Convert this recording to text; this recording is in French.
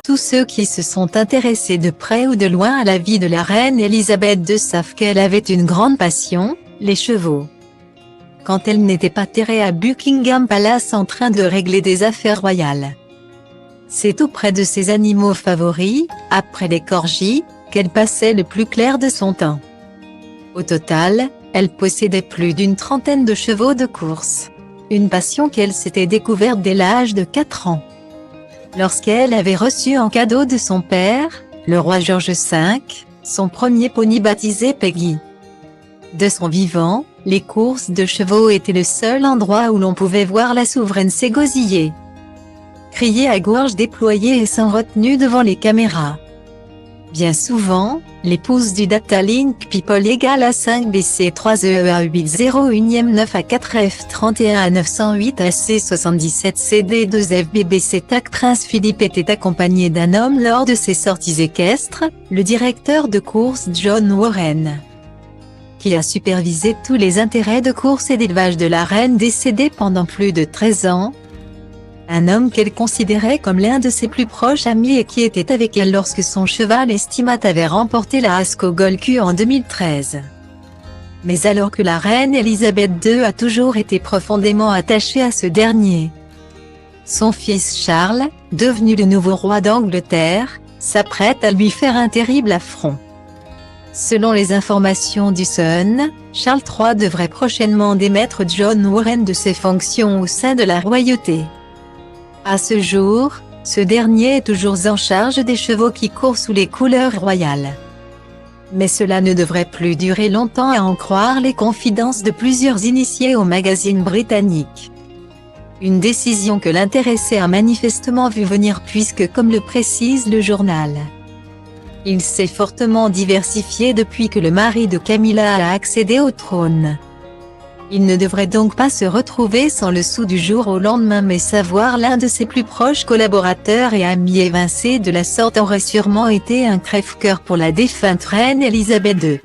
Tous ceux qui se sont intéressés de près ou de loin à la vie de la reine Elisabeth II savent qu'elle avait une grande passion, les chevaux. Quand elle n'était pas terrée à Buckingham Palace en train de régler des affaires royales. C'est auprès de ses animaux favoris, après les corgis, qu'elle passait le plus clair de son temps. Au total, elle possédait plus d'une trentaine de chevaux de course. Une passion qu'elle s'était découverte dès l'âge de 4 ans. Lorsqu'elle avait reçu en cadeau de son père, le roi George V, son premier poney baptisé Peggy. De son vivant, les courses de chevaux étaient le seul endroit où l'on pouvait voir la souveraine s'égosiller. Crier à gorge déployée et sans retenue devant les caméras. Bien souvent, l'épouse du Data Link People égale à 5 BC 3 EEA 801 9 à 4 F 31 à 908 AC 77 CD 2 FBBC TAC Prince Philippe était accompagné d'un homme lors de ses sorties équestres, le directeur de course John Warren, qui a supervisé tous les intérêts de course et d'élevage de la reine décédée pendant plus de 13 ans. Un homme qu'elle considérait comme l'un de ses plus proches amis et qui était avec elle lorsque son cheval Estimat avait remporté la Ascot Gold Cup en 2013. Mais alors que la reine Elisabeth II a toujours été profondément attachée à ce dernier. Son fils Charles, devenu le nouveau roi d'Angleterre, s'apprête à lui faire un terrible affront. Selon les informations du Sun, Charles III devrait prochainement démettre John Warren de ses fonctions au sein de la royauté. À ce jour, ce dernier est toujours en charge des chevaux qui courent sous les couleurs royales. Mais cela ne devrait plus durer longtemps à en croire les confidences de plusieurs initiés au magazine britannique. Une décision que l'intéressé a manifestement vu venir puisque comme le précise le journal, il s'est fortement diversifié depuis que le mari de Camilla a accédé au trône. Il ne devrait donc pas se retrouver sans le sou du jour au lendemain mais savoir l'un de ses plus proches collaborateurs et amis évincé de la sorte aurait sûrement été un crève-cœur pour la défunte reine Elisabeth II.